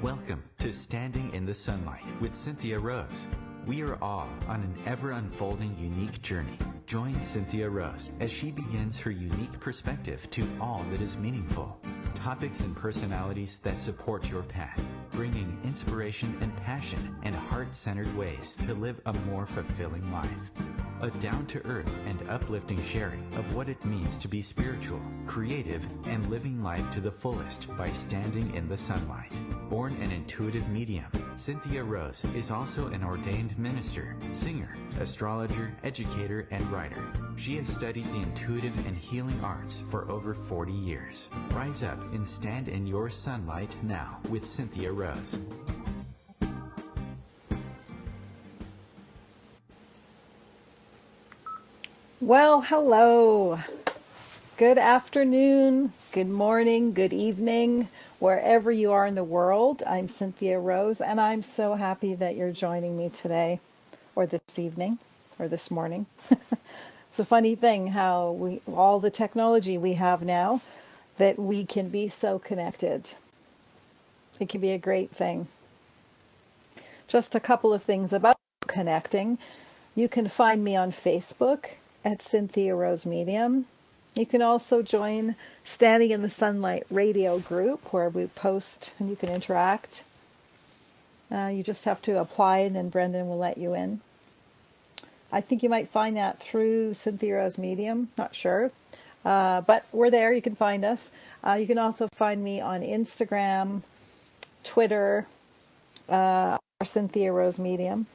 Welcome to Standing in the Sunlight with Cynthia Rose. We are all on an ever-unfolding unique journey. Join Cynthia Rose as she begins her unique perspective to all that is meaningful. Topics and personalities that support your path, bringing inspiration and passion and heart-centered ways to live a more fulfilling life. A down-to-earth and uplifting sharing of what it means to be spiritual, creative, and living life to the fullest by standing in the sunlight. Born an intuitive medium, Cynthia Rose is also an ordained minister, singer, astrologer, educator, and writer. She has studied the intuitive and healing arts for over 40 years. Rise up and stand in your sunlight now with Cynthia Rose. Well, hello. Good afternoon, good morning, good evening, wherever you are in the world. I'm Cynthia Rose, and I'm so happy that you're joining me today, or this evening, or this morning. It's a funny thing how all the technology we have now, that we can be so connected. It can be a great thing. Just a couple of things about connecting. You can find me on Facebook at Cynthia Rose Medium. You can also join Standing in the Sunlight radio group where we post and you can interact. You just have to apply and then Brendan will let you in. I think you might find that through Cynthia Rose Medium, not sure. But we're there, you can find us. You can also find me on Instagram, Twitter, or Cynthia Rose Medium.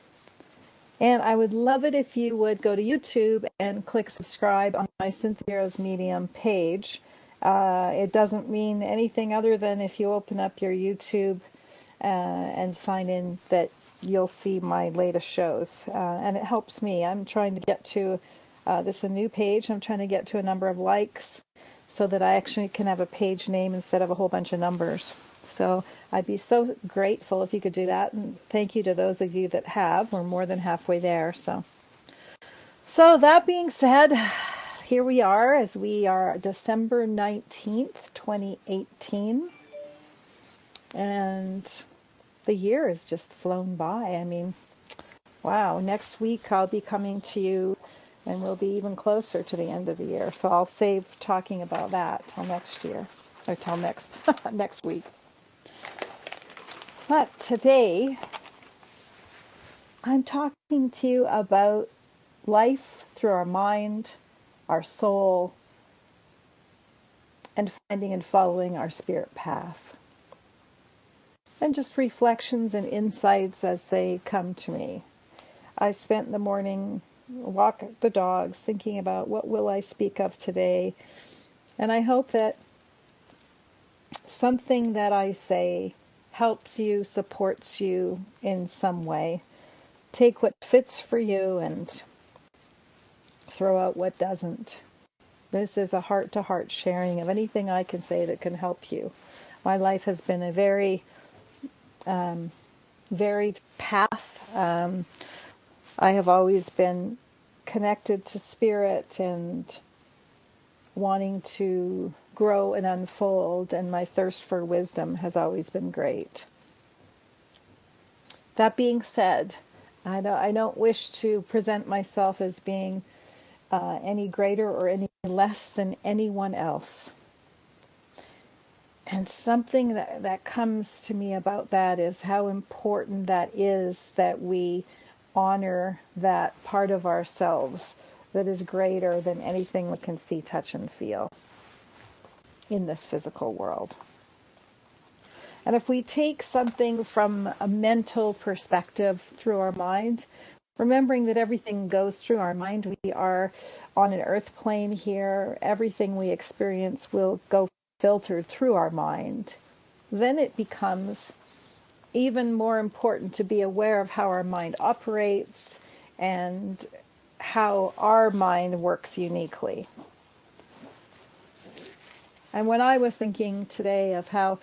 And I would love it if you would go to YouTube and click subscribe on my Cynthia Rose Medium page. It doesn't mean anything other than if you open up your YouTube and sign in that you'll see my latest shows. And it helps me. I'm trying to get to, this is a new page, I'm trying to get to a number of likes so that I actually can have a page name instead of a whole bunch of numbers. So I'd be so grateful if you could do that. And thank you to those of you that have. We're more than halfway there. So that being said, here we are as we are December 19th, 2018. And the year has just flown by. I mean, wow. Next week I'll be coming to you and we'll be even closer to the end of the year. So I'll save talking about that till next year or till next week. But today, I'm talking to you about life through our mind, our soul, and finding and following our spirit path. And just reflections and insights as they come to me. I spent the morning walk the dogs, thinking about what will I speak of today. And I hope that something that I say helps you, supports you in some way. Take what fits for you and throw out what doesn't. This is a heart-to-heart sharing of anything I can say that can help you. My life has been a very varied path. I have always been connected to spirit and wanting to grow and unfold, and my thirst for wisdom has always been great. That being said, I don't wish to present myself as being any greater or any less than anyone else. And something that comes to me about that is how important that is, that we honor that part of ourselves that is greater than anything we can see, touch, and feel in this physical world. And if we take something from a mental perspective through our mind, remembering that everything goes through our mind, we are on an earth plane here, everything we experience will go filtered through our mind, then it becomes even more important to be aware of how our mind operates and how our mind works uniquely. And when I was thinking today of how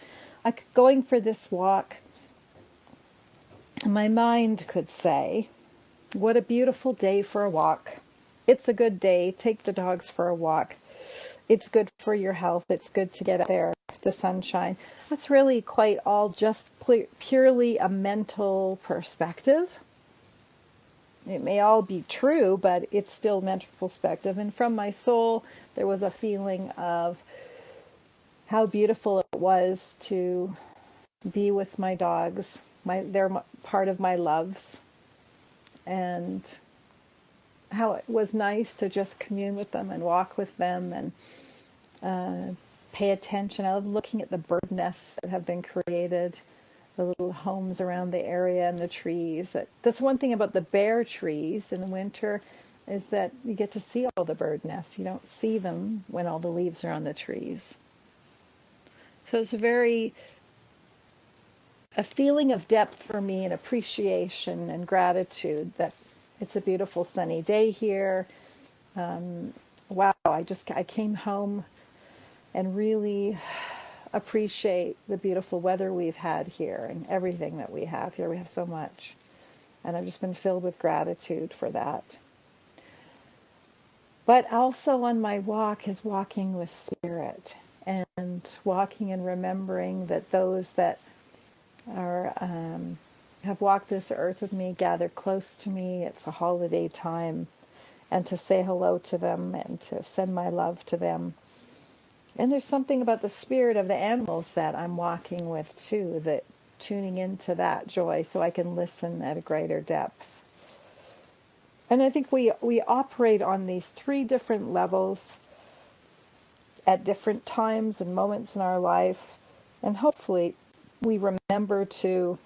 going for this walk, my mind could say, what a beautiful day for a walk. It's a good day. Take the dogs for a walk. it's good for your health. It's good to get out there, the sunshine. That's really quite all just purely a mental perspective. It may all be true, but it's still mental perspective. And from my soul, there was a feeling of how beautiful it was to be with my dogs. They're part of my loves. And how it was nice to just commune with them and walk with them and pay attention. I love looking at the bird nests that have been created, the little homes around the area and the trees. That's one thing about the bare trees in the winter is that you get to see all the bird nests. You don't see them when all the leaves are on the trees. So it's a feeling of depth for me and appreciation and gratitude that it's a beautiful sunny day here. Wow, I came home and really appreciate the beautiful weather we've had here and everything that we have here. We have so much. And I've just been filled with gratitude for that. But also on my walk is walking with spirit and walking and remembering that those that are have walked this earth with me, gather close to me. It's a holiday time, and to say hello to them and to send my love to them. And there's something about the spirit of the animals that I'm walking with too, that tuning into that joy so I can listen at a greater depth. And I think we operate on these three different levels at different times and moments in our life, and hopefully we remember to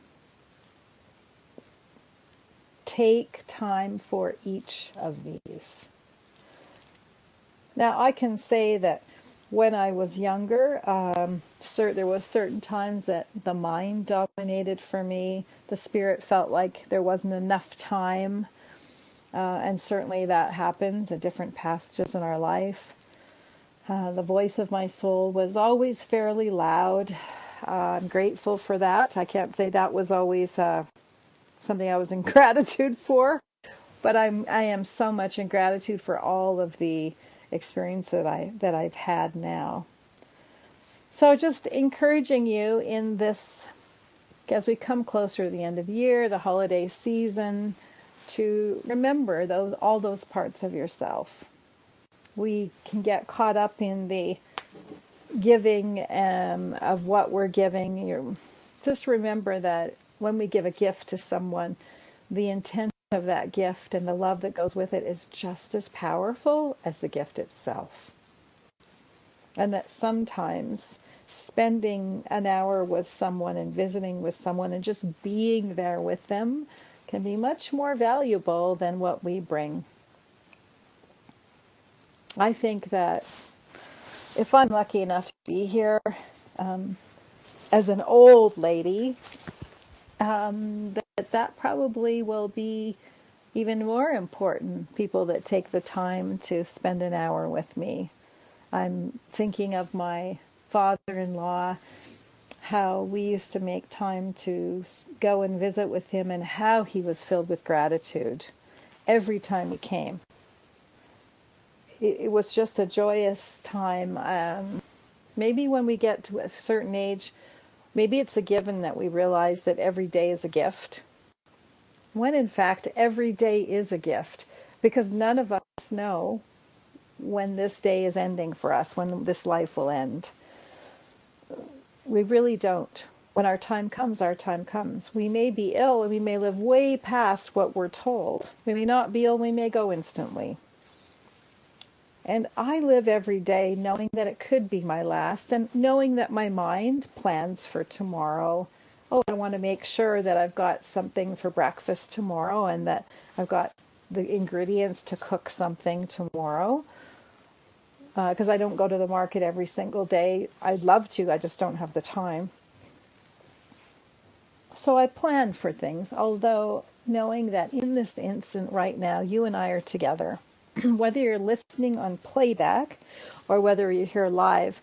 take time for each of these. Now, I can say that when I was younger, there was certain times that the mind dominated for me. The spirit felt like there wasn't enough time, and certainly that happens at different passages in our life. The voice of my soul was always fairly loud. I'm grateful for that. I can't say that was always something I was in gratitude for, but I am so much in gratitude for all of the experience that I've had now. So just encouraging you in this, as we come closer to the end of the year, the holiday season, to remember all those parts of yourself. We can get caught up in the giving of what we're giving. Just remember that when we give a gift to someone, the intent of that gift and the love that goes with it is just as powerful as the gift itself. And that sometimes spending an hour with someone and visiting with someone and just being there with them can be much more valuable than what we bring. I think that if I'm lucky enough to be here as an old lady, that probably will be even more important, people that take the time to spend an hour with me. I'm thinking of my father-in-law, how we used to make time to go and visit with him, and how he was filled with gratitude every time he came. It was just a joyous time. Maybe when we get to a certain age, maybe it's a given that we realize that every day is a gift, when in fact every day is a gift, because none of us know when this day is ending for us, when this life will end. We really don't. When our time comes, our time comes. We may be ill and we may live way past what we're told. We may not be ill, we may go instantly. And I live every day knowing that it could be my last, and knowing that my mind plans for tomorrow. Oh, I want to make sure that I've got something for breakfast tomorrow and that I've got the ingredients to cook something tomorrow. Because I don't go to the market every single day. I'd love to, I just don't have the time. So I plan for things, although knowing that in this instant right now, you and I are together. Whether you're listening on playback or whether you're here live,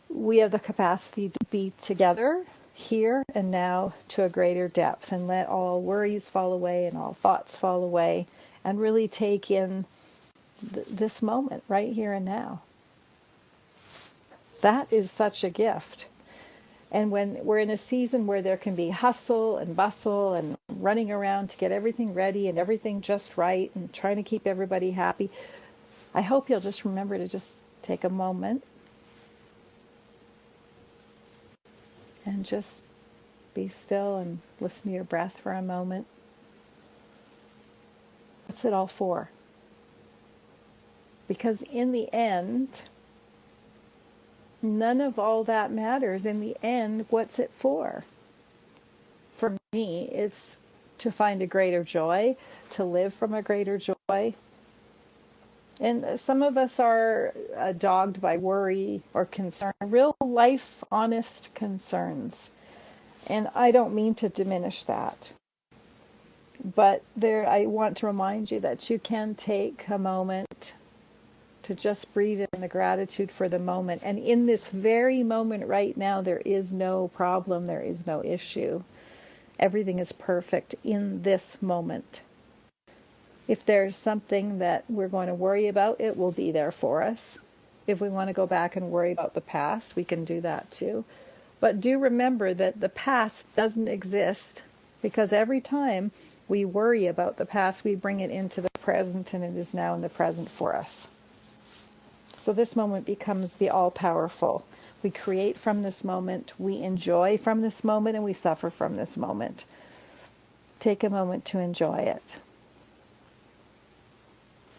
we have the capacity to be together here and now to a greater depth, and let all worries fall away and all thoughts fall away, and really take in this moment right here and now. That is such a gift. And when we're in a season where there can be hustle and bustle and running around to get everything ready and everything just right and trying to keep everybody happy, I hope you'll just remember to just take a moment and just be still and listen to your breath for a moment. What's it all for? Because in the end, none of all that matters. In the end, what's it for? For me, it's to find a greater joy, to live from a greater joy. And some of us are dogged by worry or concern, real life, honest concerns. And I don't mean to diminish that. But I want to remind you that you can take a moment to just breathe in the gratitude for the moment. And in this very moment right now, there is no problem, there is no issue. Everything is perfect in this moment. If there's something that we're going to worry about, it will be there for us. If we want to go back and worry about the past, we can do that too. But do remember that the past doesn't exist, because every time we worry about the past, we bring it into the present, and it is now in the present for us. So this moment becomes the all-powerful. We create from this moment, we enjoy from this moment, and we suffer from this moment. Take a moment to enjoy it.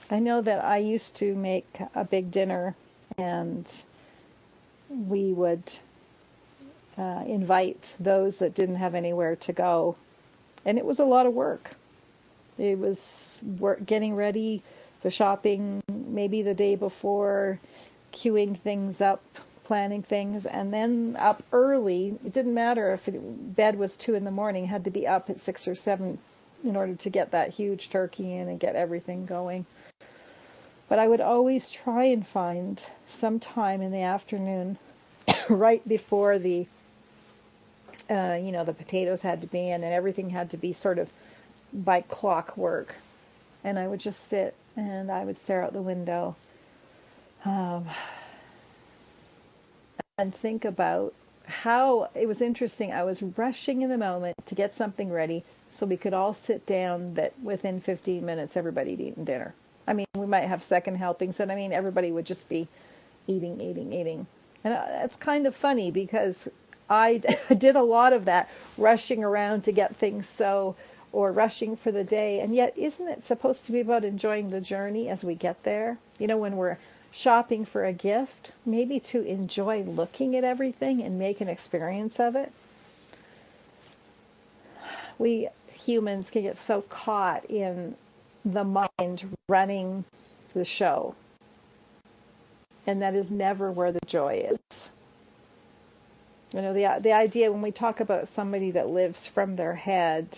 I know that I used to make a big dinner, and we would invite those that didn't have anywhere to go. And it was a lot of work. It was getting ready, the shopping, maybe the day before, queuing things up, planning things, and then up early. It didn't matter if bed was 2 a.m, had to be up at 6 or 7 in order to get that huge turkey in and get everything going. But I would always try and find some time in the afternoon right before the potatoes had to be in and everything had to be sort of by clockwork. And I would just sit and I would stare out the window and think about how it was interesting. I was rushing in the moment to get something ready so we could all sit down, that within 15 minutes everybody had eaten dinner. I mean, we might have second helpings, but I mean, everybody would just be eating. And it's kind of funny because I did a lot of that, rushing around to get things or rushing for the day. And yet, isn't it supposed to be about enjoying the journey as we get there? You know, when we're shopping for a gift, maybe to enjoy looking at everything and make an experience of it. We humans can get so caught in the mind running the show. And that is never where the joy is. You know, the idea when we talk about somebody that lives from their head,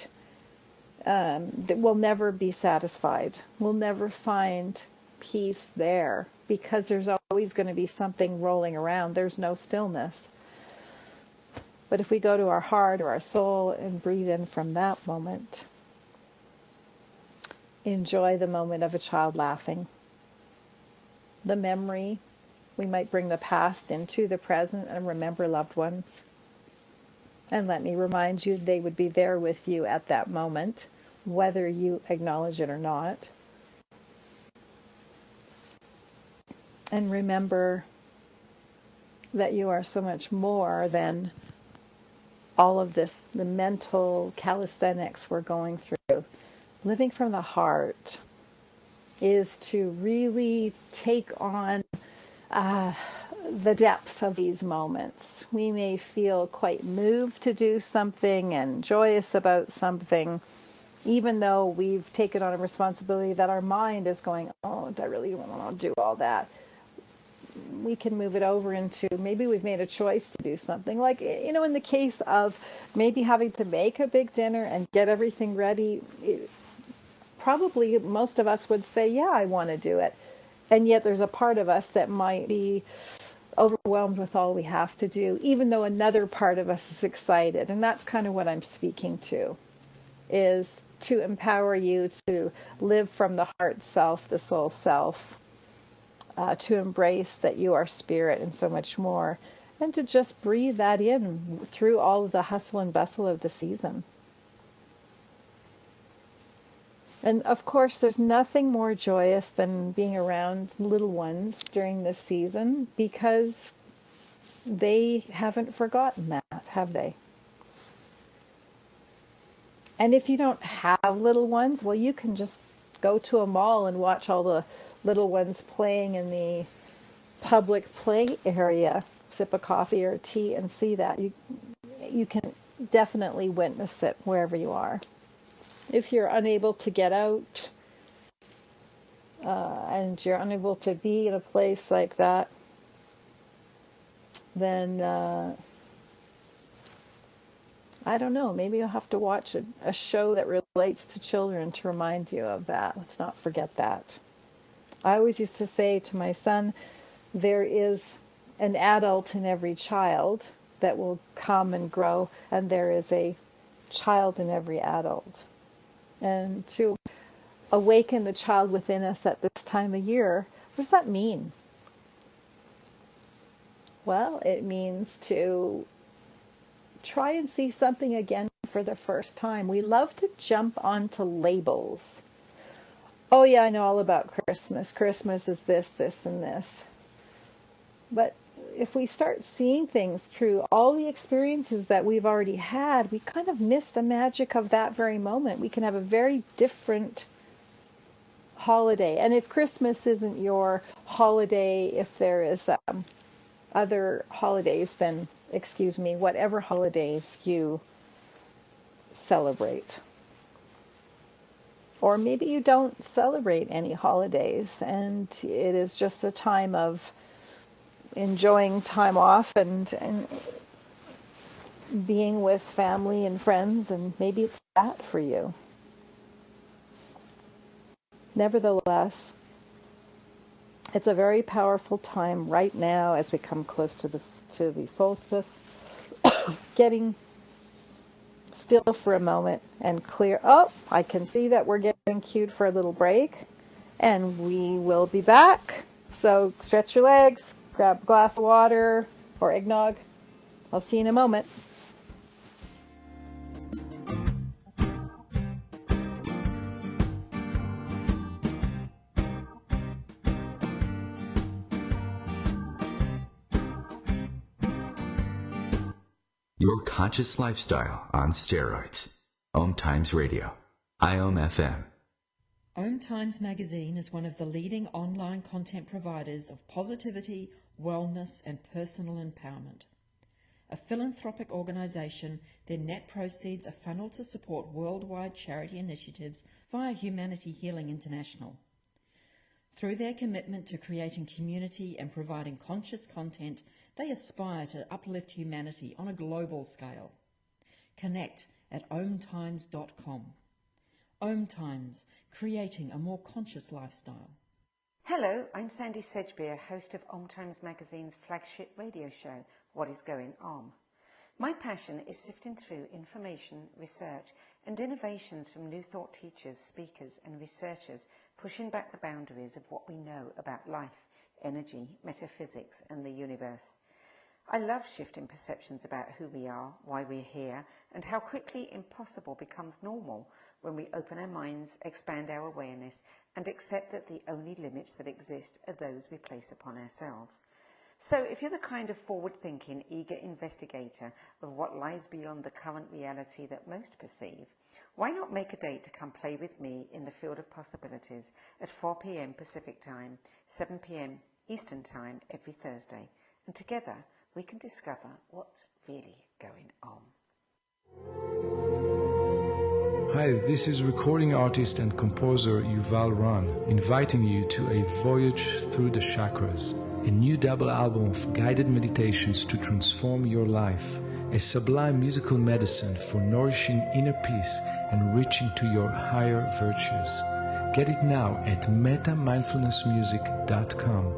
that will never be satisfied. We'll never find peace there because there's always going to be something rolling around. There's no stillness. But if we go to our heart or our soul and breathe in from that moment, enjoy the moment of a child laughing. The memory, we might bring the past into the present and remember loved ones. And let me remind you, they would be there with you at that moment, whether you acknowledge it or not. And remember that you are so much more than all of this, the mental calisthenics we're going through. Living from the heart is to really take on the depth of these moments. We may feel quite moved to do something and joyous about something, even though we've taken on a responsibility that our mind is going, oh, do I really want to do all that? We can move it over into maybe we've made a choice to do something. Like, you know, in the case of maybe having to make a big dinner and get everything ready, probably most of us would say, yeah, I want to do it. And yet there's a part of us that might be overwhelmed with all we have to do, even though another part of us is excited. And that's kind of what I'm speaking to, is to empower you to live from the heart self, the soul self, to embrace that you are spirit and so much more, and to just breathe that in through all of the hustle and bustle of the season. And of course, there's nothing more joyous than being around little ones during this season, because they haven't forgotten that, have they? And if you don't have little ones, well, you can just go to a mall and watch all the little ones playing in the public play area, sip a coffee or tea and see that. You can definitely witness it wherever you are. If you're unable to get out and you're unable to be in a place like that, then I don't know, maybe you'll have to watch a show that relates to children to remind you of that. Let's not forget that. I always used to say to my son, there is an adult in every child that will come and grow, and there is a child in every adult. And to awaken the child within us at this time of year, what does that mean? Well, it means to try and see something again for the first time. We love to jump onto labels. Oh yeah, I know all about Christmas. Christmas is this, this, and this. But if we start seeing things through all the experiences that we've already had, we kind of miss the magic of that very moment. We can have a very different holiday. And if Christmas isn't your holiday, if there is other holidays, then excuse me, whatever holidays you celebrate. Or maybe you don't celebrate any holidays and it is just a time of enjoying time off and being with family and friends, and maybe it's that for you. Nevertheless, it's a very powerful time right now as we come close to the solstice. Getting still for a moment and clear. Oh, I can see that we're getting cued for a little break, and we will be back. So stretch your legs, grab a glass of water or eggnog. I'll see you in a moment. Your conscious lifestyle on steroids. OMTimes Radio. IOM FM. OMTimes magazine is one of the leading online content providers of positivity, wellness, and personal empowerment. A philanthropic organization, their net proceeds are funneled to support worldwide charity initiatives via Humanity Healing International. Through their commitment to creating community and providing conscious content, they aspire to uplift humanity on a global scale. Connect at omtimes.com. OMTimes, creating a more conscious lifestyle. Hello, I'm Sandy Sedgbeer, host of OMTimes magazine's flagship radio show, What is Going On? My passion is sifting through information, research, and innovations from new thought teachers, speakers, and researchers, pushing back the boundaries of what we know about life, energy, metaphysics, and the universe. I love shifting perceptions about who we are, why we're here, and how quickly impossible becomes normal when we open our minds, expand our awareness, and accept that the only limits that exist are those we place upon ourselves. So if you're the kind of forward-thinking, eager investigator of what lies beyond the current reality that most perceive, why not make a date to come play with me in the field of possibilities at 4 p.m. Pacific Time, 7 p.m. Eastern Time every Thursday, and together we can discover what's really going on. Hi, this is recording artist and composer Yuval Ran, inviting you to a voyage through the chakras, a new double album of guided meditations to transform your life, a sublime musical medicine for nourishing inner peace and reaching to your higher virtues. Get it now at metamindfulnessmusic.com,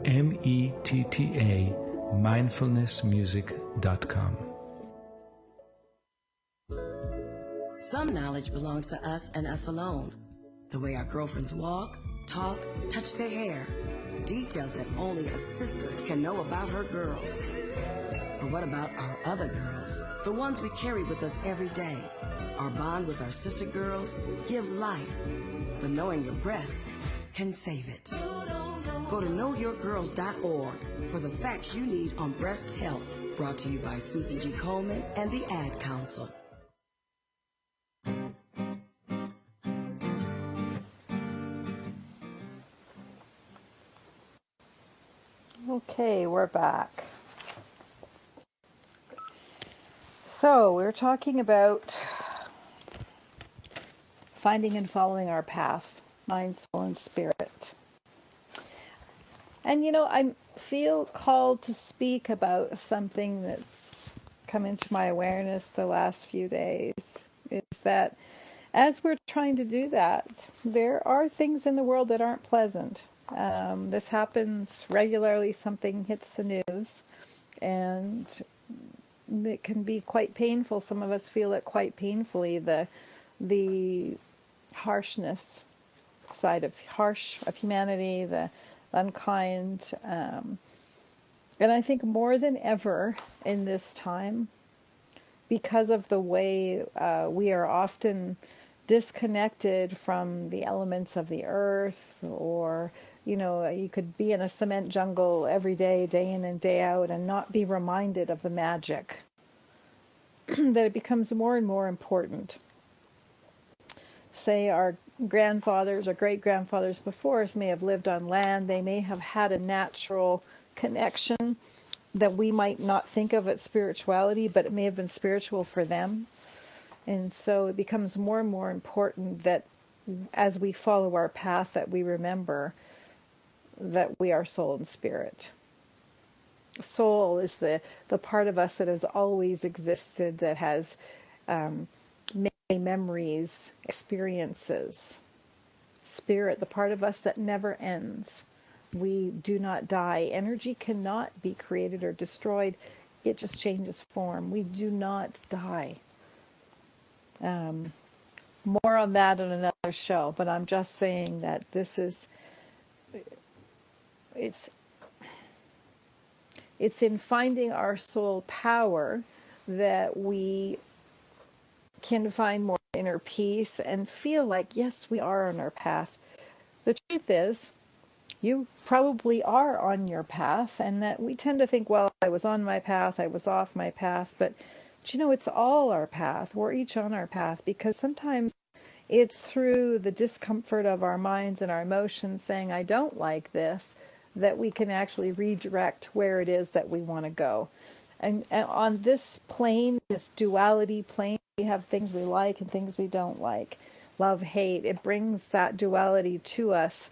METTA mindfulnessmusic.com. Some knowledge belongs to us and us alone. The way our girlfriends walk, talk, touch their hair. details that only a sister can know about her girls. But what about our other girls, the ones we carry with us every day? Our bond with our sister girls gives life, but knowing your breasts can save it. Go to knowyourgirls.org for the facts you need on breast health. Brought to you by Susan G. Komen and the Ad Council. Okay, we're back. So we're talking about finding and following our path, mind, soul, and spirit. And I feel called to speak about something that's come into my awareness the last few days, is that as we're trying to do that, there are things in the world that aren't pleasant. This happens regularly. Something hits the news, and it can be quite painful. Some of us feel it quite painfully, the harshness side of humanity, the unkind. And I think more than ever in this time, because of the way we are often disconnected from the elements of the earth, or you could be in a cement jungle every day, day in and day out, and not be reminded of the magic, that it becomes more and more important. Say our grandfathers or great-grandfathers before us may have lived on land. They may have had a natural connection that we might not think of as spirituality, but it may have been spiritual for them. And so it becomes more and more important that as we follow our path, that we remember that we are soul and spirit. Soul is the part of us that has always existed, that has many memories, experiences. Spirit, the part of us that never ends. We do not die. Energy cannot be created or destroyed. It just changes form. We do not die. More on that in another show, but I'm just saying that it's in finding our soul power that we can find more inner peace and feel like, yes, we are on our path. The truth is, you probably are on your path, and that we tend to think, well, I was on my path, I was off my path, but it's all our path. We're each on our path, because sometimes it's through the discomfort of our minds and our emotions saying, I don't like this, that we can actually redirect where it is that we want to go. And on this plane, this duality plane, we have things we like and things we don't like. Love, hate, it brings that duality to us,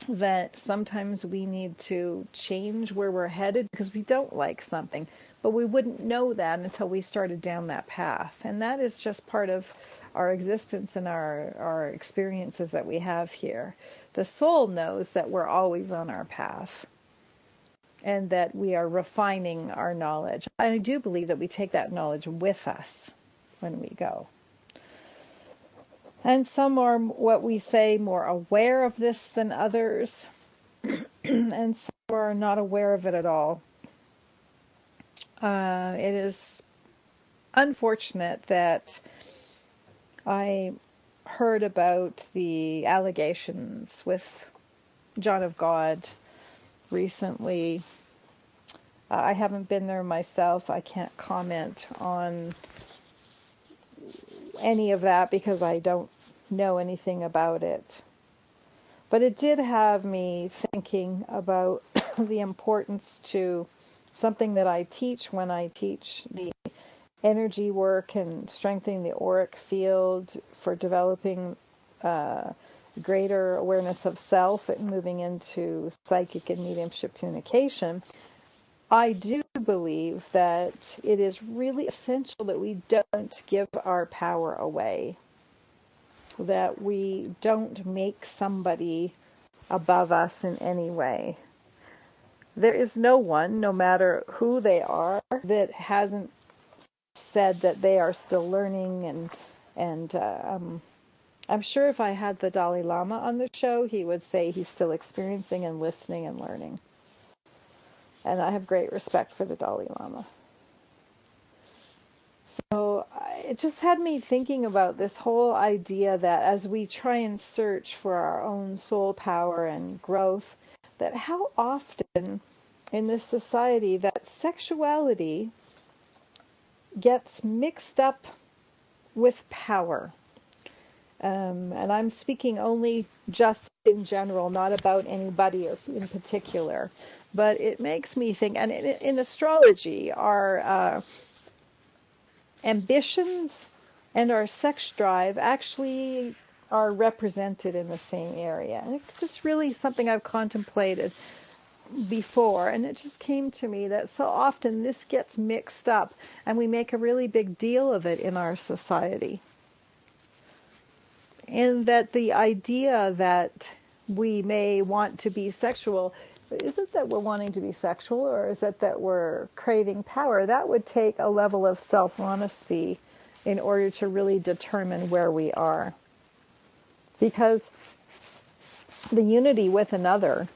that sometimes we need to change where we're headed because we don't like something. But we wouldn't know that until we started down that path. And that is just part of our existence and our experiences that we have here. The soul knows that we're always on our path, and that we are refining our knowledge. I do believe that we take that knowledge with us when we go. And some are, what we say, more aware of this than others, and some are not aware of it at all. It is unfortunate that I heard about the allegations with John of God recently. I haven't been there myself. I can't comment on any of that because I don't know anything about it. But it did have me thinking about the importance to something that I teach when I teach the energy work and strengthening the auric field for developing greater awareness of self and moving into psychic and mediumship communication. I do believe that it is really essential that we don't give our power away, that we don't make somebody above us in any way. There is no one, no matter who they are, that hasn't said that they are still learning and I'm sure if I had the Dalai Lama on the show, he would say he's still experiencing and listening and learning. And I have great respect for the Dalai Lama. So it just had me thinking about this whole idea that as we try and search for our own soul power and growth, that how often in this society that sexuality gets mixed up with power. And I'm speaking only just in general, not about anybody in particular. But it makes me think, and in astrology, our ambitions and our sex drive actually are represented in the same area. And it's just really something I've contemplated before, and it just came to me that so often this gets mixed up and we make a really big deal of it in our society. And that the idea that we may want to be sexual, is it that we're wanting to be sexual, or is it that we're craving power? That would take a level of self-honesty in order to really determine where we are. Because the unity with another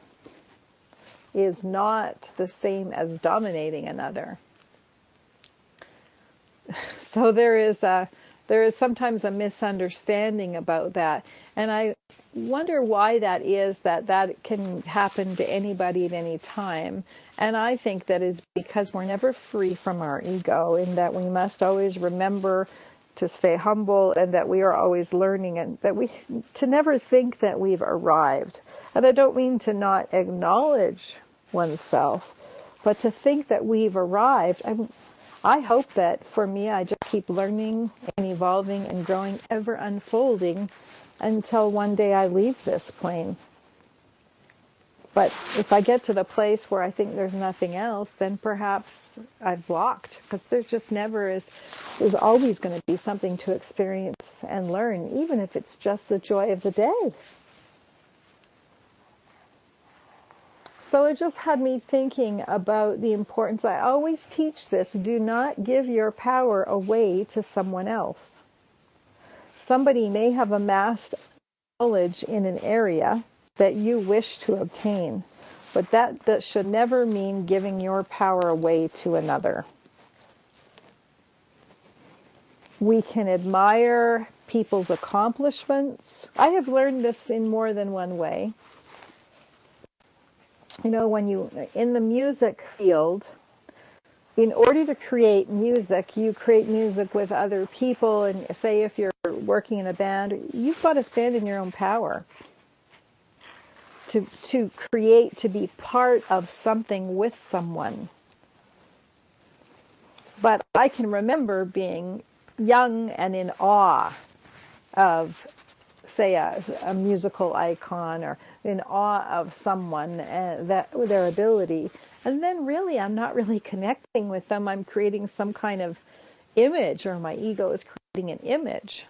is not the same as dominating another. So there is sometimes a misunderstanding about that. And I wonder why that is, that can happen to anybody at any time. And I think that is because we're never free from our ego, in that we must always remember to stay humble, and that we are always learning, and that we to never think that we've arrived. And I don't mean to not acknowledge oneself, but to think that we've arrived. I hope that for me, I just keep learning and evolving and growing, ever unfolding, until one day I leave this plane. But if I get to the place where I think there's nothing else, then perhaps I've blocked, because there's always going to be something to experience and learn, even if it's just the joy of the day. So it just had me thinking about the importance. I always teach this: do not give your power away to someone else. Somebody may have amassed knowledge in an area that you wish to obtain, but that should never mean giving your power away to another. We can admire people's accomplishments. I have learned this in more than one way. You know, when in the music field, in order to create music, you create music with other people, and say if you're working in a band, you've got to stand in your own power to create, to be part of something with someone. But I can remember being young and in awe of, say, a musical icon, or in awe of someone, their ability. And then really, I'm not really connecting with them. I'm creating some kind of image, or my ego is creating an image.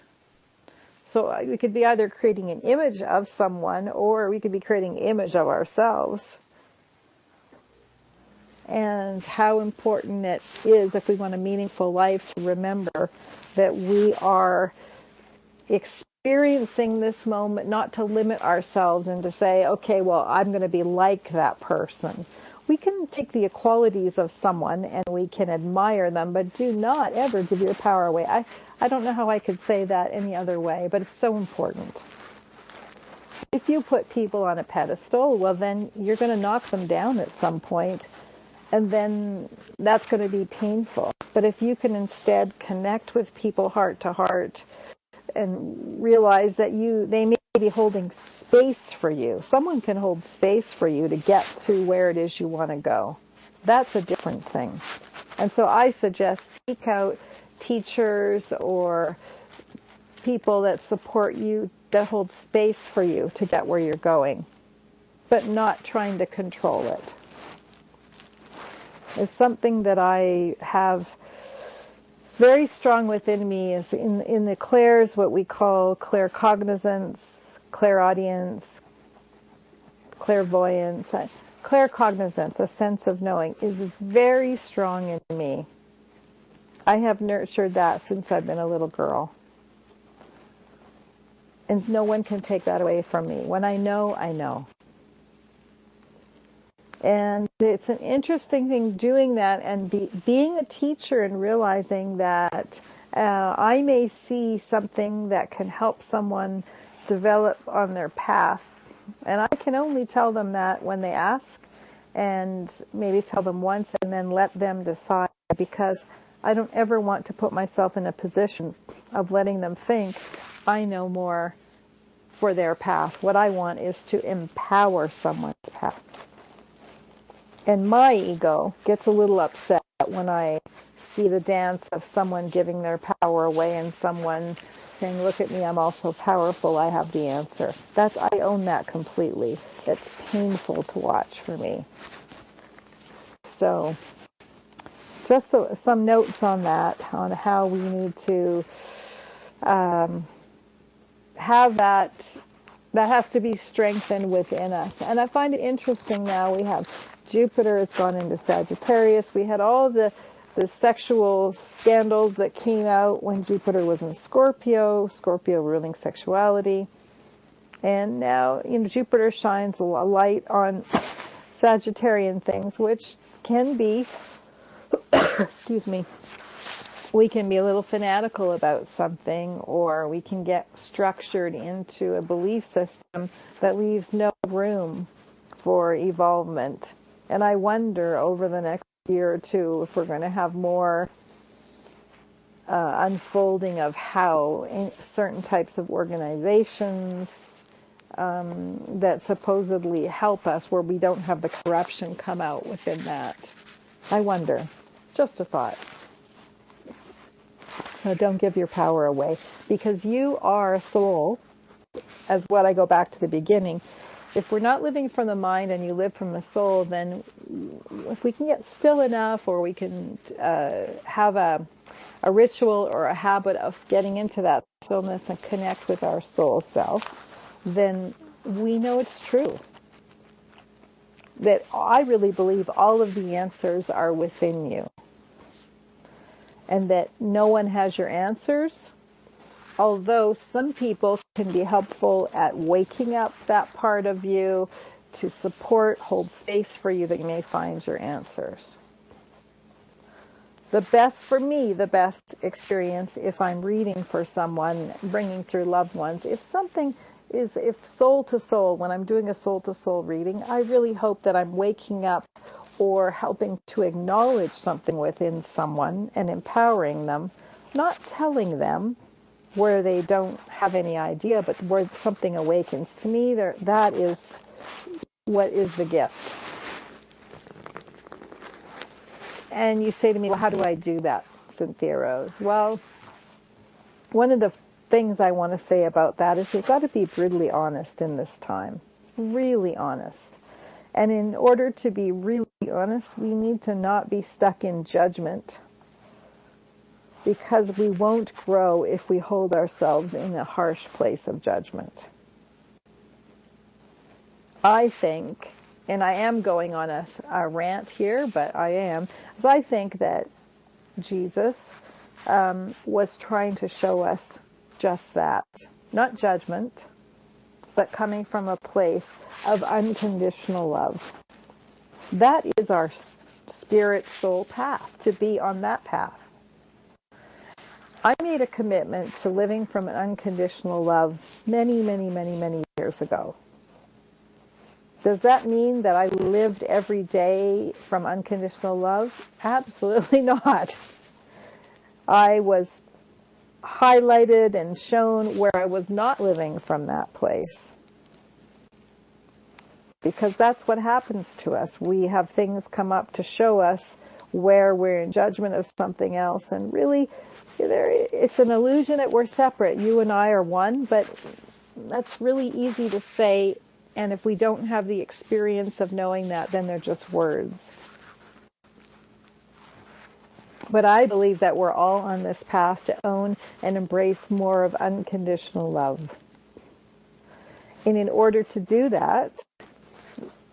So we could be either creating an image of someone, or we could be creating an image of ourselves. And how important it is, if we want a meaningful life, to remember that we are experiencing this moment, not to limit ourselves and to say, okay, well, I'm going to be like that person. We can take the qualities of someone and we can admire them, but do not ever give your power away. I don't know how I could say that any other way, but it's so important. If you put people on a pedestal, well, then you're going to knock them down at some point, and then that's going to be painful. But if you can instead connect with people heart to heart and realize that they may be holding space for you. Someone can hold space for you to get to where it is you want to go. That's a different thing. And so I suggest seek out teachers or people that support you, that hold space for you to get where you're going, but not trying to control it. It's something that I have very strong within me, is in the clairs, what we call claircognizance, clairaudience, clairvoyance. Claircognizance, a sense of knowing, is very strong in me. I have nurtured that since I've been a little girl. And no one can take that away from me. When I know, I know. And it's an interesting thing doing that and being a teacher and realizing that I may see something that can help someone develop on their path. And I can only tell them that when they ask, and maybe tell them once and then let them decide, because I don't ever want to put myself in a position of letting them think I know more for their path. What I want is to empower someone's path. And my ego gets a little upset when I see the dance of someone giving their power away and someone saying, look at me, I'm also powerful, I have the answer. I own that completely. It's painful to watch for me. So just some notes on that, on how we need to have that has to be strengthened within us. And I find it interesting now we have Jupiter has gone into Sagittarius. We had all the sexual scandals that came out when Jupiter was in Scorpio ruling sexuality. And now, Jupiter shines a light on Sagittarian things, which can be, excuse me, we can be a little fanatical about something, or we can get structured into a belief system that leaves no room for evolvement. And I wonder over the next year or two if we're going to have more unfolding of how in certain types of organizations that supposedly help us, where we don't have the corruption come out within that. I wonder. Just a thought. So don't give your power away, because you are a soul, as what I go back to the beginning. If we're not living from the mind and you live from the soul, then if we can get still enough, or we can have a ritual or a habit of getting into that stillness and connect with our soul self, then we know it's true. That I really believe all of the answers are within you. And that no one has your answers, although some people can be helpful at waking up that part of you to support, hold space for you, that you may find your answers. The best experience, if I'm reading for someone, bringing through loved ones, if soul to soul, when I'm doing a soul to soul reading, I really hope that I'm waking up or helping to acknowledge something within someone and empowering them, not telling them where they don't have any idea, but where something awakens. To me, that is what is the gift. And you say to me, well, how do I do that, Cynthia Rose? Well, one of the things I want to say about that is we've got to be brutally honest in this time. Really honest. And in order to be really honest, we need to not be stuck in judgment, because we won't grow if we hold ourselves in a harsh place of judgment. I think, and I am going on a rant here, but I think that Jesus was trying to show us just that. Not judgment, but coming from a place of unconditional love. That is our spirit soul path, to be on that path. I made a commitment to living from an unconditional love many, many, many, many years ago. Does that mean that I lived every day from unconditional love? Absolutely not. I was highlighted and shown where I was not living from that place. Because that's what happens to us. We have things come up to show us where we're in judgment of something else. And really, it's an illusion that we're separate. You and I are one, but that's really easy to say. And if we don't have the experience of knowing that, then they're just words. But I believe that we're all on this path to own and embrace more of unconditional love. And in order to do that,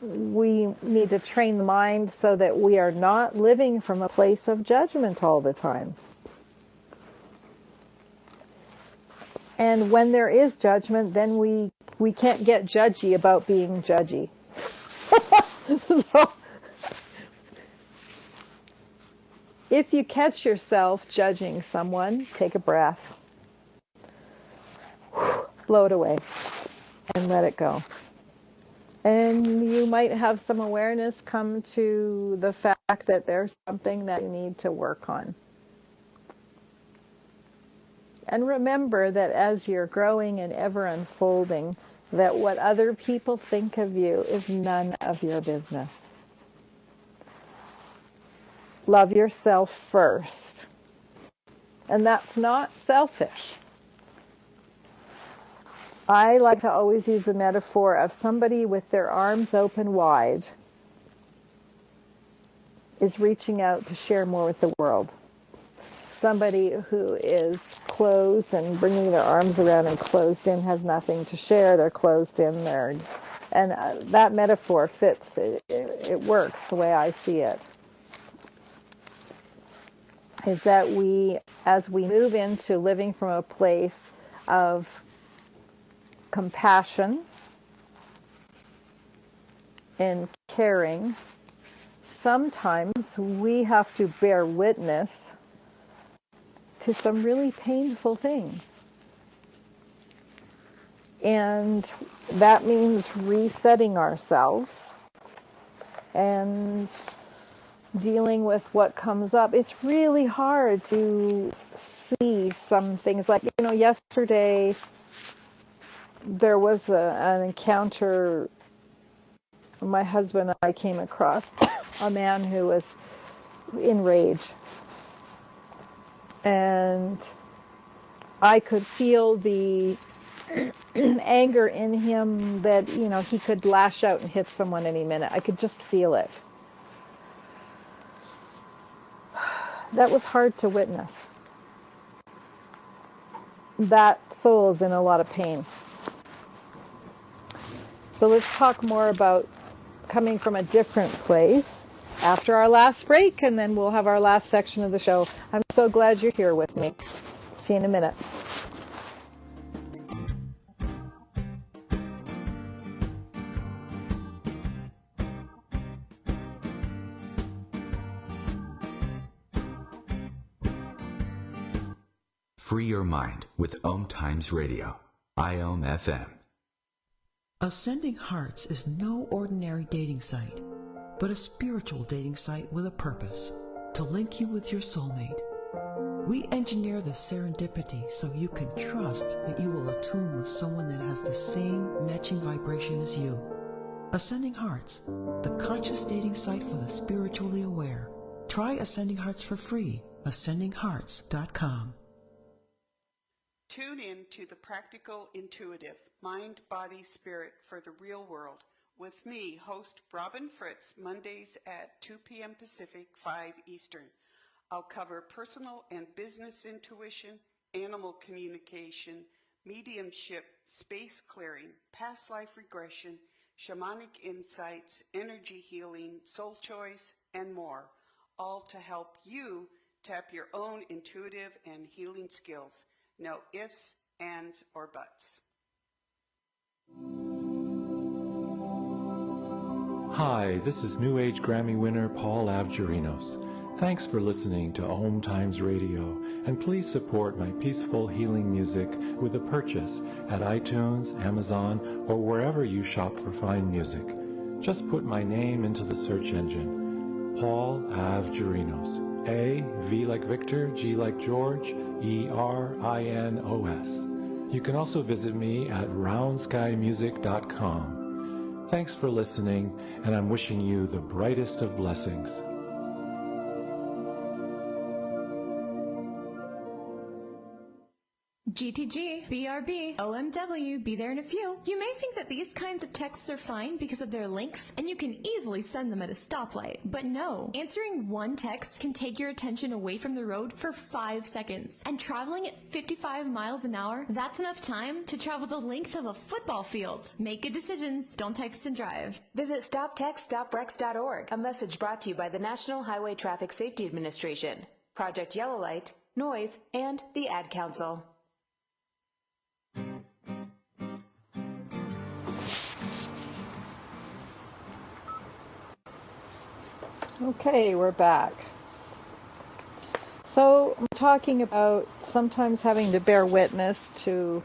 we need to train the mind so that we are not living from a place of judgment all the time. And when there is judgment, then we can't get judgy about being judgy. So, if you catch yourself judging someone, take a breath, blow it away, and let it go. And you might have some awareness come to the fact that there's something that you need to work on. And remember that as you're growing and ever unfolding, that what other people think of you is none of your business. Love yourself first. And that's not selfish. I like to always use the metaphor of somebody with their arms open wide is reaching out to share more with the world. Somebody who is closed and bringing their arms around and closed in has nothing to share. They're closed in there. And that metaphor fits. It works the way I see it. Is that as we move into living from a place of compassion and caring, sometimes we have to bear witness to some really painful things. And that means resetting ourselves and dealing with what comes up. It's really hard to see some things. Like, yesterday there was an encounter. My husband and I came across a man who was in rage. And I could feel the anger in him that, he could lash out and hit someone any minute. I could just feel it. That was hard to witness. That soul is in a lot of pain. So let's talk more about coming from a different place after our last break, and then we'll have our last section of the show. I'm so glad you're here with me. See you in a minute. Free your mind with OMTimes Radio, IOM FM. Ascending Hearts is no ordinary dating site, but a spiritual dating site with a purpose, to link you with your soulmate. We engineer the serendipity so you can trust that you will attune with someone that has the same matching vibration as you. Ascending Hearts, the conscious dating site for the spiritually aware. Try Ascending Hearts for free, ascendinghearts.com. Tune in to The Practical Intuitive, Mind, Body, Spirit for the Real World with me, host Robin Fritz, Mondays at 2 p.m. Pacific, 5 Eastern. I'll cover personal and business intuition, animal communication, mediumship, space clearing, past life regression, shamanic insights, energy healing, soul choice, and more, all to help you tap your own intuitive and healing skills. No ifs, ands, or buts. Hi, this is New Age Grammy winner Paul Avgerinos. Thanks for listening to OMTimes Radio, and please support my peaceful healing music with a purchase at iTunes, Amazon, or wherever you shop for fine music. Just put my name into the search engine, Paul Avgerinos. A, V like Victor, G like George, E-R-I-N-O-S. You can also visit me at roundskymusic.com. Thanks for listening, and I'm wishing you the brightest of blessings. GTG, BRB, OMW, be there in a few. You may think that these kinds of texts are fine because of their length, and you can easily send them at a stoplight. But no, answering one text can take your attention away from the road for 5 seconds. And traveling at 55 miles an hour, that's enough time to travel the length of a football field. Make good decisions. Don't text and drive. Visit StopTextStopWrecks.org. A message brought to you by the National Highway Traffic Safety Administration, Project Yellow Light, Noise, and the Ad Council. Okay, we're back. So I'm talking about sometimes having to bear witness to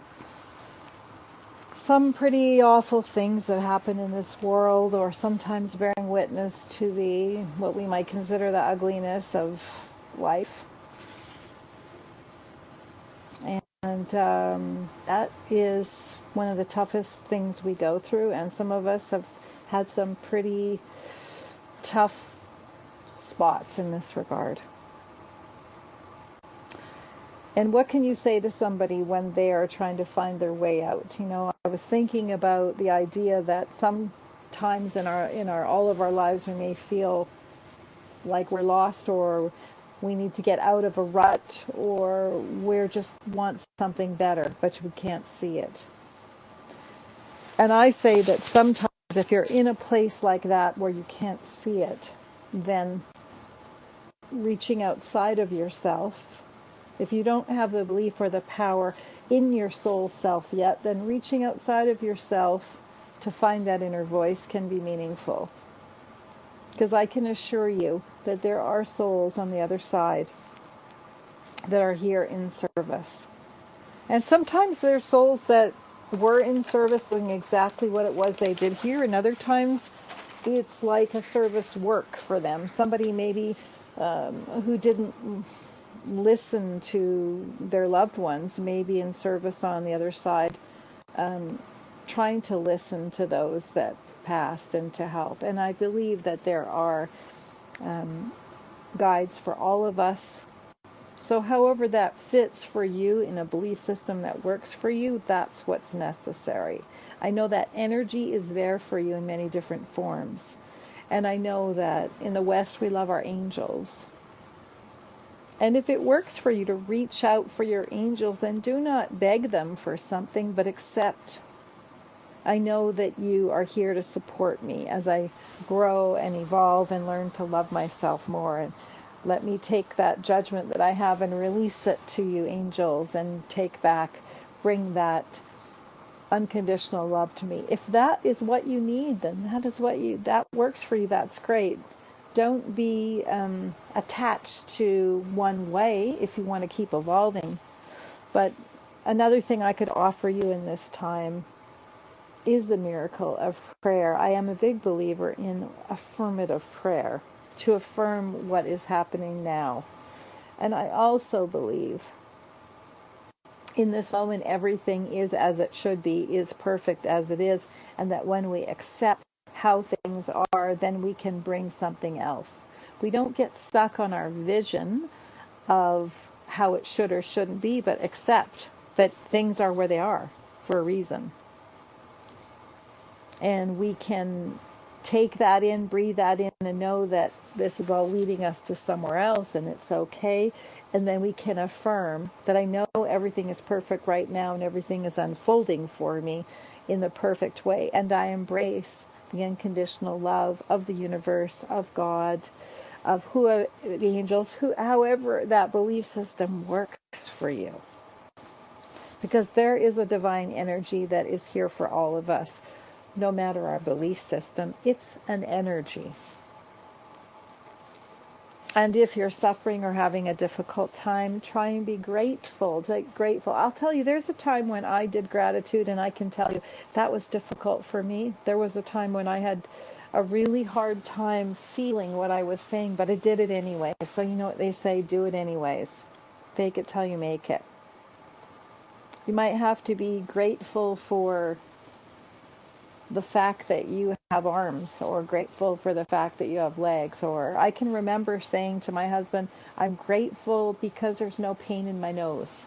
some pretty awful things that happen in this world, or sometimes bearing witness to the what we might consider the ugliness of life. And that is one of the toughest things we go through, and some of us have had some pretty tough spots in this regard. And what can you say to somebody when they are trying to find their way out? You know, I was thinking about the idea that sometimes in our all of our lives we may feel like we're lost, or we need to get out of a rut, or we just want something better, but we can't see it. And I say that sometimes if you're in a place like that where you can't see it, then reaching outside of yourself, if you don't have the belief or the power in your soul self yet, then reaching outside of yourself to find that inner voice can be meaningful. Because I can assure you that there are souls on the other side that are here in service. And sometimes there are souls that were in service doing exactly what it was they did here, and other times it's like a service work for them. Somebody maybe who didn't listen to their loved ones, maybe in service on the other side, trying to listen to those that passed and to help. And I believe that there are guides for all of us. So however that fits for you in a belief system that works for you, that's what's necessary. I know that energy is there for you in many different forms. And I know that in the West we love our angels. And if it works for you to reach out for your angels, then do not beg them for something, but accept. I know that you are here to support me as I grow and evolve and learn to love myself more. And let me take that judgment that I have and release it to you, angels, and bring that unconditional love to me. If that is what you need, then that works for you. That's great. Don't be attached to one way if you want to keep evolving. But another thing I could offer you in this time is the miracle of prayer. I am a big believer in affirmative prayer, to affirm what is happening now. And I also believe in this moment everything is as it should be, is perfect as it is, and that when we accept how things are, then we can bring something else. We don't get stuck on our vision of how it should or shouldn't be, but accept that things are where they are for a reason. And we can take that in, breathe that in, and know that this is all leading us to somewhere else, and it's okay. And then we can affirm that I know everything is perfect right now, and everything is unfolding for me in the perfect way. And I embrace the unconditional love of the universe, of God, of the angels, however that belief system works for you. Because there is a divine energy that is here for all of us. No matter our belief system, it's an energy. And if you're suffering or having a difficult time, try and be grateful. I'll tell you, there's a time when I did gratitude, and I can tell you that was difficult for me. There was a time when I had a really hard time feeling what I was saying, but I did it anyway. So you know what they say, do it anyways. Fake it till you make it. You might have to be grateful for the fact that you have arms, or grateful for the fact that you have legs. Or I can remember saying to my husband, I'm grateful because there's no pain in my nose.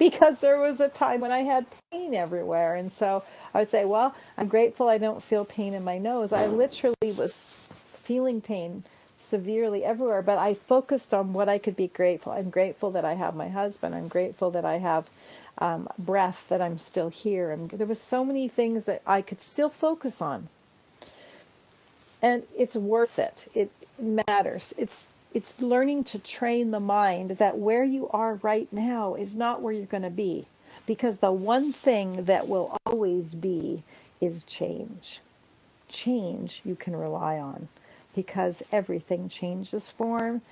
Because there was a time when I had pain everywhere. And so I would say, well, I'm grateful I don't feel pain in my nose. I literally was feeling pain severely everywhere, but I focused on what I could be grateful. I'm grateful that I have my husband. I'm grateful that I have breath, that I'm still here. And there was so many things that I could still focus on. And it's worth it. It matters. It's learning to train the mind that where you are right now is not where you're going to be. Because the one thing that will always be is change. Change you can rely on. because everything changes form,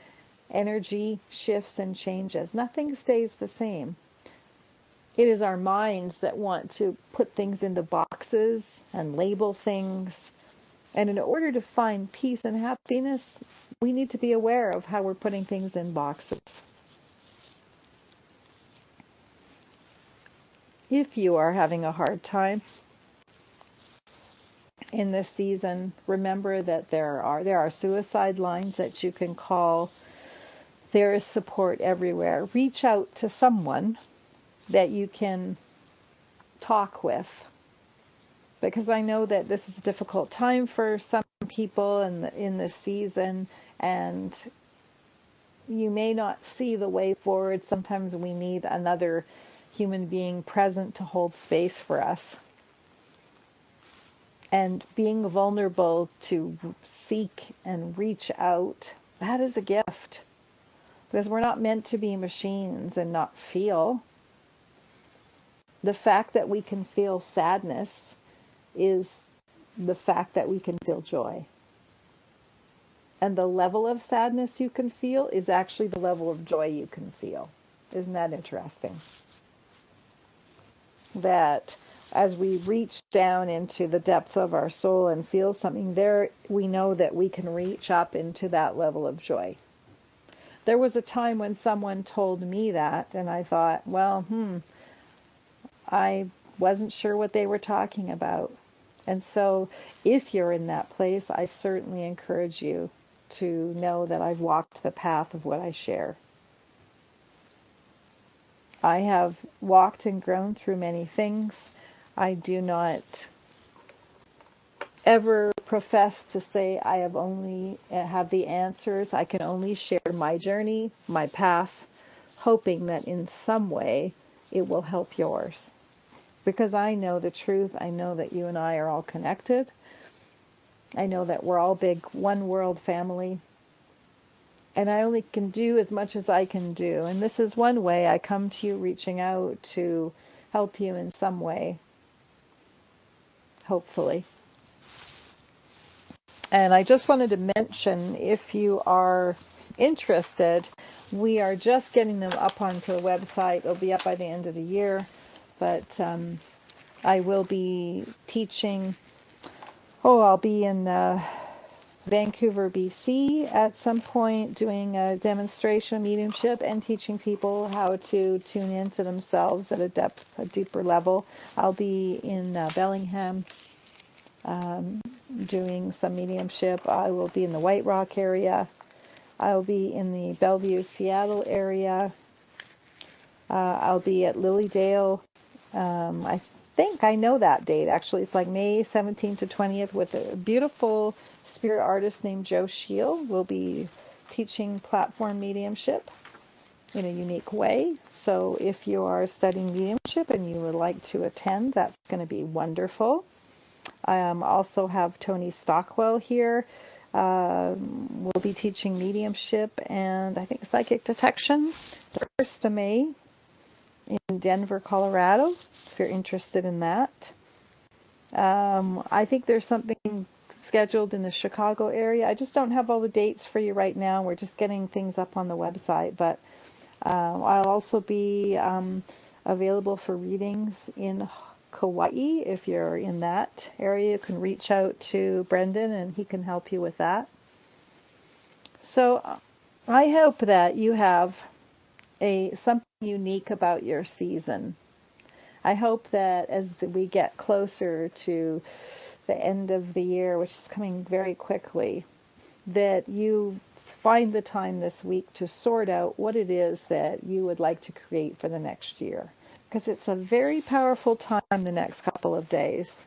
energy shifts and changes. Nothing stays the same. It is our minds that want to put things into boxes and label things. And in order to find peace and happiness, we need to be aware of how we're putting things in boxes. If you are having a hard time in this season, remember that there are suicide lines that you can call. There is support everywhere. Reach out to someone that you can talk with, because I know that this is a difficult time for some people in this season, and you may not see the way forward. Sometimes we need another human being present to hold space for us. And being vulnerable to seek and reach out, that is a gift. Because we're not meant to be machines and not feel. The fact that we can feel sadness is the fact that we can feel joy. And the level of sadness you can feel is actually the level of joy you can feel. Isn't that interesting? That as we reach down into the depths of our soul and feel something there, we know that we can reach up into that level of joy. There was a time when someone told me that, and I thought, well, I wasn't sure what they were talking about. And so if you're in that place, I certainly encourage you to know that I've walked the path of what I share. I have walked and grown through many things. I do not ever profess to say I have the answers. I can only share my journey, my path, hoping that in some way it will help yours. Because I know the truth. I know that you and I are all connected. I know that we're all big one world family. And I only can do as much as I can do. And this is one way I come to you, reaching out to help you in some way. Hopefully. And I just wanted to mention, if you are interested, we are just getting them up onto the website. It'll be up by the end of the year. But I will be teaching. I'll be in Vancouver, BC at some point, doing a demonstration of mediumship and teaching people how to tune into themselves at a deeper level. I'll be in Bellingham doing some mediumship. I will be in the White Rock area. I'll be in the Bellevue, Seattle area. I'll be at Lilydale. I think I know that date, actually. It's like May 17th to 20th with a beautiful spirit artist named Joe Shield. We'll be teaching platform mediumship in a unique way. So if you are studying mediumship and you would like to attend, that's going to be wonderful. I also have Tony Stockwell here. We'll be teaching mediumship and I think psychic detection the 1st of May in Denver, Colorado, if you're interested in that. I think there's something scheduled in the Chicago area. I just don't have all the dates for you right now. We're just getting things up on the website. But I'll also be available for readings in Kauai. If you're in that area, you can reach out to Brendan and he can help you with that. So I hope that you have something unique about your season. I hope that as we get closer to the end of the year, which is coming very quickly, that you find the time this week to sort out what it is that you would like to create for the next year. Because it's a very powerful time the next couple of days.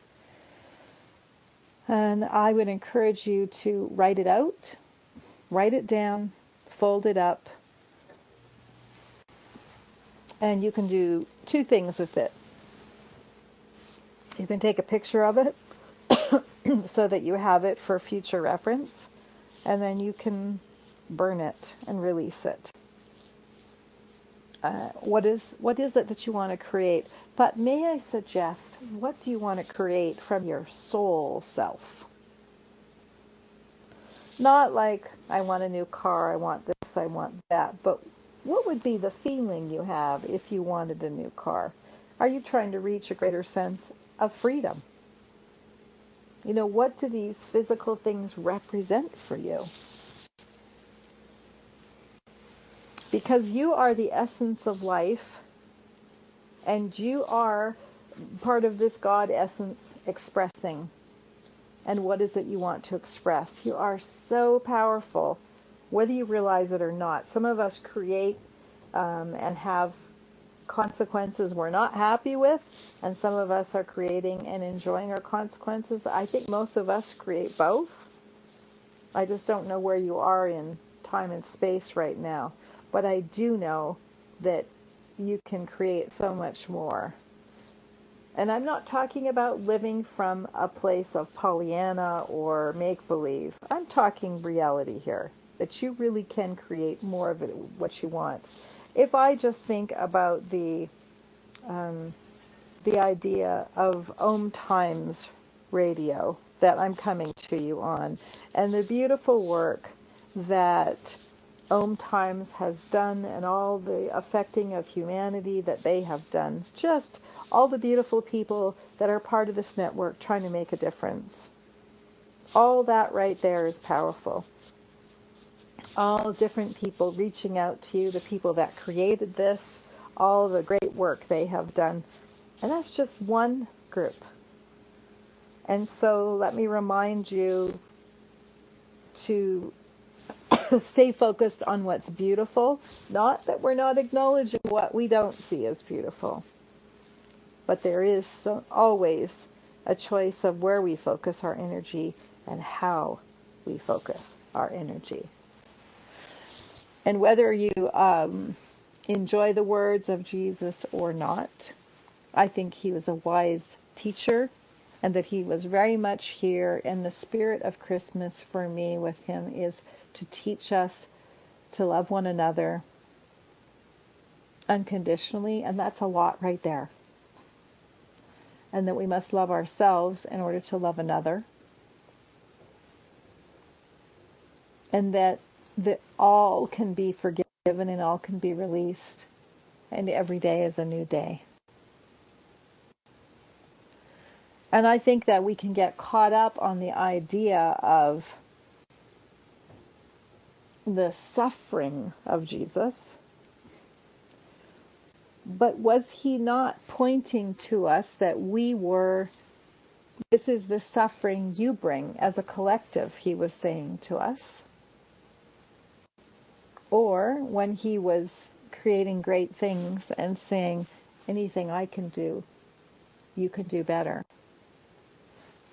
And I would encourage you to write it out, write it down, fold it up, and you can do two things with it. You can take a picture of it so that you have it for future reference, and then you can burn it and release it. What is it that you want to create? But may I suggest, what do you want to create from your soul self? Not like, I want a new car, I want this, I want that, but what would be the feeling you have if you wanted a new car? Are you trying to reach a greater sense of freedom? You know, what do these physical things represent for you? Because you are the essence of life, and you are part of this God essence expressing. And what is it you want to express? You are so powerful, whether you realize it or not. Some of us create and have consequences we're not happy with, and some of us are creating and enjoying our consequences. I think most of us create both. I just don't know where you are in time and space right now. But I do know that you can create so much more. And I'm not talking about living from a place of Pollyanna or make-believe. I'm talking reality here, that you really can create more of it, what you want. If I just think about the idea of OMTimes radio that I'm coming to you on, and the beautiful work that OMTimes has done, and all the affecting of humanity that they have done, just all the beautiful people that are part of this network trying to make a difference. All that right there is powerful. All different people reaching out to you, the people that created this, all the great work they have done. And that's just one group. And so let me remind you to stay focused on what's beautiful. Not that we're not acknowledging what we don't see as beautiful. But there is always a choice of where we focus our energy and how we focus our energy. And whether you enjoy the words of Jesus or not, I think he was a wise teacher, and that he was very much here. And the spirit of Christmas for me with him is to teach us to love one another unconditionally, and that's a lot right there. And that we must love ourselves in order to love another. And that all can be forgiven and all can be released. And every day is a new day. And I think that we can get caught up on the idea of the suffering of Jesus. But was he not pointing to us that this is the suffering you bring as a collective, he was saying to us? Or when he was creating great things and saying, anything I can do, you can do better.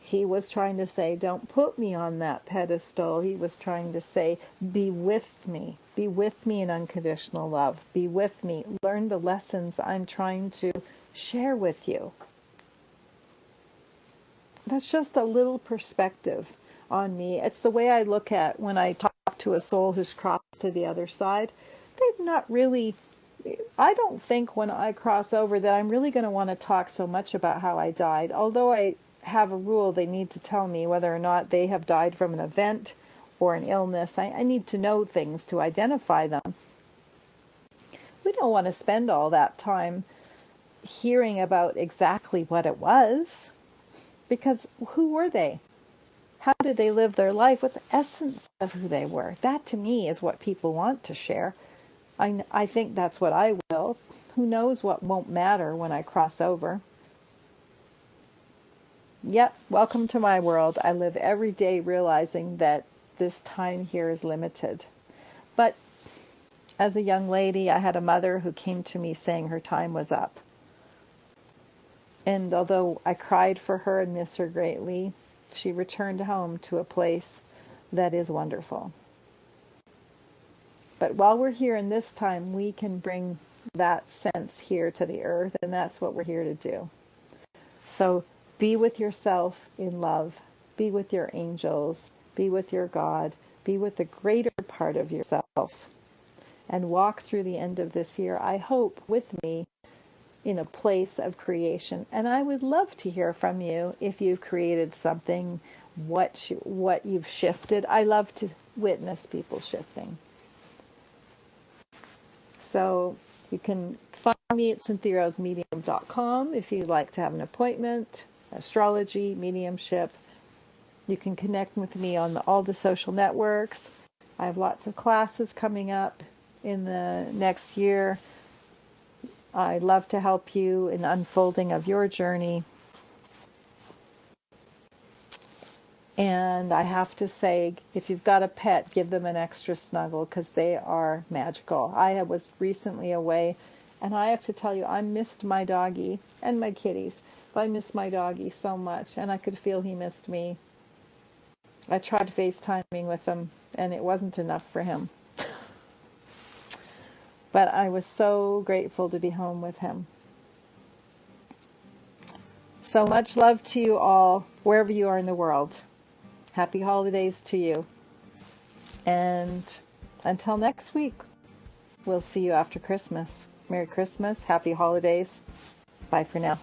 He was trying to say, don't put me on that pedestal. He was trying to say, be with me. Be with me in unconditional love. Be with me. Learn the lessons I'm trying to share with you. That's just a little perspective on me. It's the way I look at when I talk to a soul who's crossed to the other side. They've not really, I don't think when I cross over that I'm really going to want to talk so much about how I died. Although I have a rule, they need to tell me whether or not they have died from an event or an illness. I need to know things to identify them. We don't want to spend all that time hearing about exactly what it was, because who were they? How did they live their life? What's the essence of who they were? That to me is what people want to share. I think that's what I will. Who knows what won't matter when I cross over. Yep, welcome to my world. I live every day realizing that this time here is limited. But as a young lady, I had a mother who came to me saying her time was up. And although I cried for her and miss her greatly, she returned home to a place that is wonderful. But while we're here in this time, we can bring that sense here to the earth, and that's what we're here to do. So be with yourself in love. Be with your angels. Be with your God. Be with the greater part of yourself. And walk through the end of this year, I hope, with me, in a place of creation. And I would love to hear from you if you've created something, what you've shifted. I love to witness people shifting. So you can find me at cynthiarosemedium.com if you'd like to have an appointment, astrology, mediumship. You can connect with me on all the social networks. I have lots of classes coming up in the next year. I'd love to help you in the unfolding of your journey. And I have to say, if you've got a pet, give them an extra snuggle because they are magical. I was recently away, and I have to tell you, I missed my doggie and my kitties. But I missed my doggie so much, and I could feel he missed me. I tried FaceTiming with him, and it wasn't enough for him. But I was so grateful to be home with him. So much love to you all, wherever you are in the world. Happy holidays to you. And until next week, we'll see you after Christmas. Merry Christmas. Happy holidays. Bye for now.